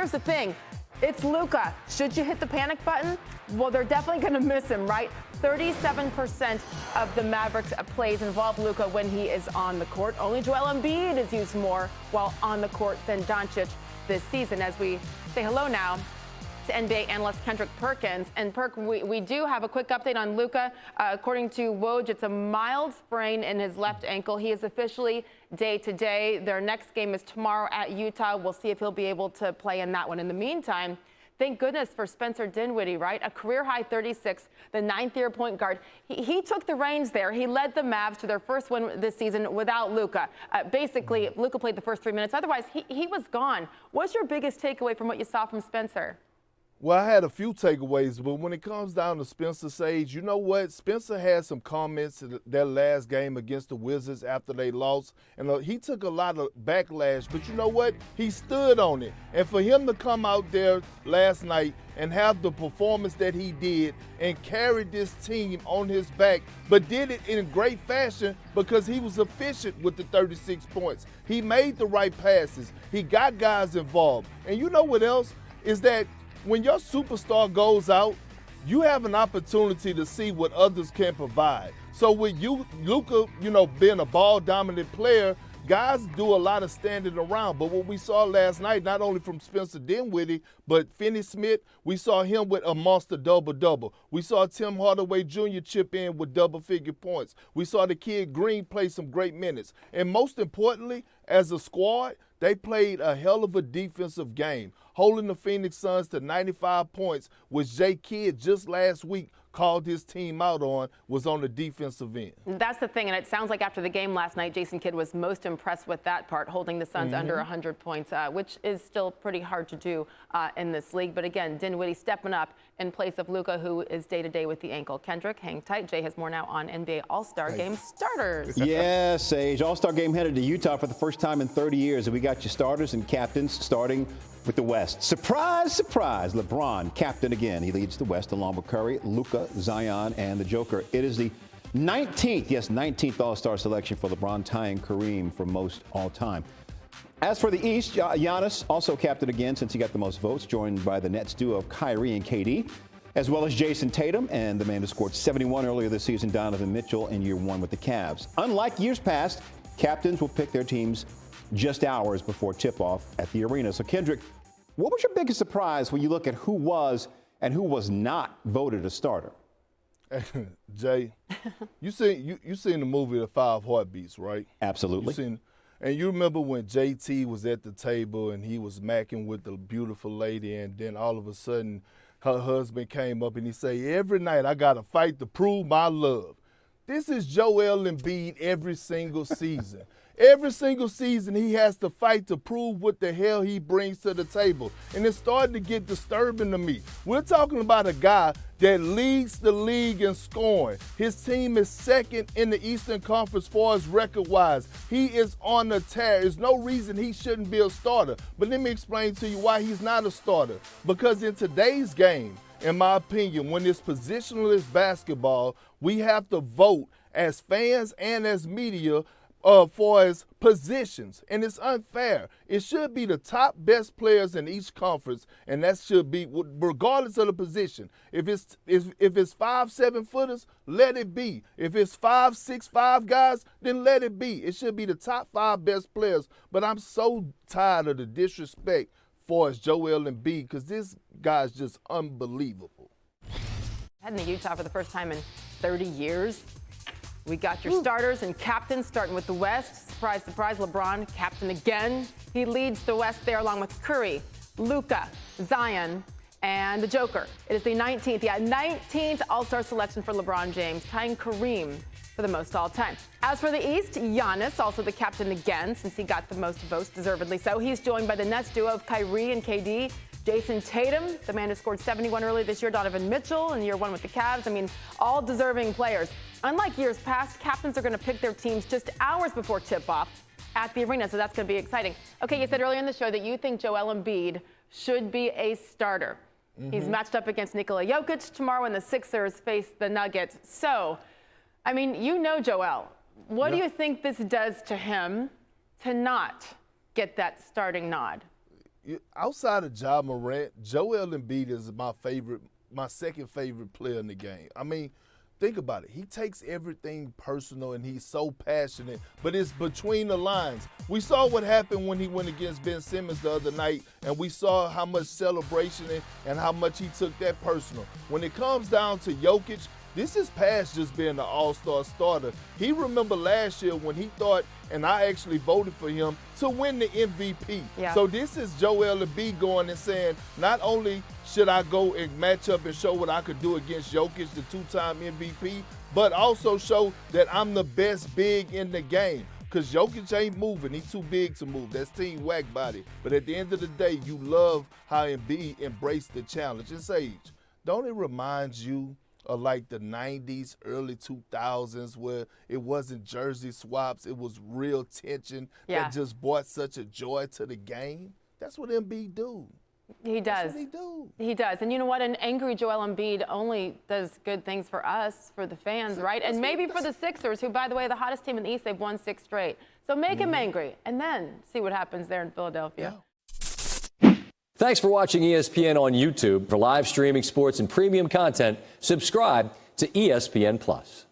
here's the thing. It's Luka. Should you hit the panic button? Well, they're definitely going to miss him, right? 37% of the Mavericks plays involve Luka when he is on the court. Only Joel Embiid is used more while on the court than Doncic this season. As we say hello now to NBA analyst Kendrick Perkins. And Perk, we do have a quick update on Luka. According to Woj, it's a mild sprain in his left ankle. He is officially day-to-day. Their next game is tomorrow at Utah. We'll see if he'll be able to play in that one. In the meantime, thank goodness for Spencer Dinwiddie, right? A career-high 36, the ninth-year point guard. He took the reins there. He led the Mavs to their first win this season without Luka. Basically, Luka played the first 3 minutes. Otherwise, he was gone. What's your biggest takeaway from what you saw from Spencer? Well, I had a few takeaways, but when it comes down to Spencer Sage, you know what? Spencer had some comments in their last game against the Wizards after they lost, and he took a lot of backlash, but you know what? He stood on it. And for him to come out there last night and have the performance that he did and carry this team on his back, but did it in great fashion because he was efficient with the 36 points. He made the right passes. He got guys involved. And you know what else? Is that when your superstar goes out, you have an opportunity to see what others can provide. So with you, Luka, being a ball-dominant player, guys do a lot of standing around. But what we saw last night, not only from Spencer Dinwiddie, but Finney-Smith, we saw him with a monster double-double. We saw Tim Hardaway Jr. chip in with double-figure points. We saw the kid Green play some great minutes. And most importantly, as a squad, they played a hell of a defensive game, holding the Phoenix Suns to 95 points, which Jay Kidd just last week called his team out on, was on the defensive end. That's the thing, and it sounds like after the game last night, Jason Kidd was most impressed with that part, holding the Suns under 100 points, which is still pretty hard to do in this league. But again, Dinwiddie stepping up in place of Luka, who is day-to-day with the ankle. Kendrick, hang tight. Jay has more now on NBA All-Star Game starters. Yeah, Sage. All-Star Game headed to Utah for the first time in 30 years, and we got your starters and captains starting with the West. Surprise, surprise, LeBron, captain again. He leads the West along with Curry, Luka, Zion, and the Joker. It is the 19th All-Star selection for LeBron, tying Kareem for most all-time. As for the East, Giannis also captain again since he got the most votes, joined by the Nets duo of Kyrie and KD, as well as Jason Tatum and the man who scored 71 earlier this season, Donovan Mitchell, in year one with the Cavs. Unlike years past, captains will pick their teams just hours before tip-off at the arena. So, Kendrick, what was your biggest surprise when you look at who was and who was not voted a starter? Jay, you seen the movie The Five Heartbeats, right? Absolutely. And you remember when JT was at the table and he was macking with the beautiful lady, and then all of a sudden her husband came up and he said, "Every night I got to fight to prove my love." This is Joel Embiid every single season. Every single season, he has to fight to prove what the hell he brings to the table. And it's starting to get disturbing to me. We're talking about a guy that leads the league in scoring. His team is second in the Eastern Conference as far as record-wise. He is on the tear. There's no reason he shouldn't be a starter. But let me explain to you why he's not a starter. Because in today's game, in my opinion, when it's positionless basketball, we have to vote as fans and as media for his positions, and it's unfair. It should be the top best players in each conference, and that should be regardless of the position. If it's 5-7 footers, let it be. If it's 5-6-5 guys, then let it be. It should be the top 5 best players. But I'm so tired of the disrespect for Joel Embiid, because this guy's just unbelievable. Heading to Utah for the first time in 30 years. We got your starters and captains, starting with the West. Surprise, surprise, LeBron, captain again. He leads the West there along with Curry, Luka, Zion, and the Joker. It is the 19th All-Star selection for LeBron James, tying Kareem for the most all-time. As for the East, Giannis, also the captain again, since he got the most votes, deservedly so. He's joined by the Nets duo of Kyrie and KD. Jason Tatum, the man who scored 71 earlier this year, Donovan Mitchell in year one with the Cavs. I mean, all deserving players. Unlike years past, captains are going to pick their teams just hours before tip-off at the arena, so that's going to be exciting. Okay, you said earlier in the show that you think Joel Embiid should be a starter. He's matched up against Nikola Jokic tomorrow when the Sixers face the Nuggets. So, I mean, you know Joel. What do you think this does to him to not get that starting nod? outside of Ja Morant, Joel Embiid is my second favorite player in the game. I mean, think about it. He takes everything personal and he's so passionate, but it's between the lines. We saw what happened when he went against Ben Simmons the other night, and we saw how much celebration and how much he took that personal. When it comes down to Jokic, this is past just being an all-star starter. He remember last year when he thought, and I actually voted for him, to win the MVP. Yeah. So this is Joel Embiid going and saying, not only should I go and match up and show what I could do against Jokic, the two-time MVP, but also show that I'm the best big in the game. Because Jokic ain't moving. He's too big to move. That's team whack body. But at the end of the day, you love how Embiid embraced the challenge. And Sage, don't it remind you of like the 90s, early 2000s, where it wasn't jersey swaps, it was real tension that just brought such a joy to the game? That's what Embiid do. He does. That's what he do. He does. And you know what? An angry Joel Embiid only does good things for us, for the fans, right? And maybe for the Sixers, who, by the way, the hottest team in the East, they've won 6 straight. So make him angry and then see what happens there in Philadelphia. Yeah. Thanks for watching ESPN on YouTube. For live streaming sports and premium content, subscribe to ESPN+.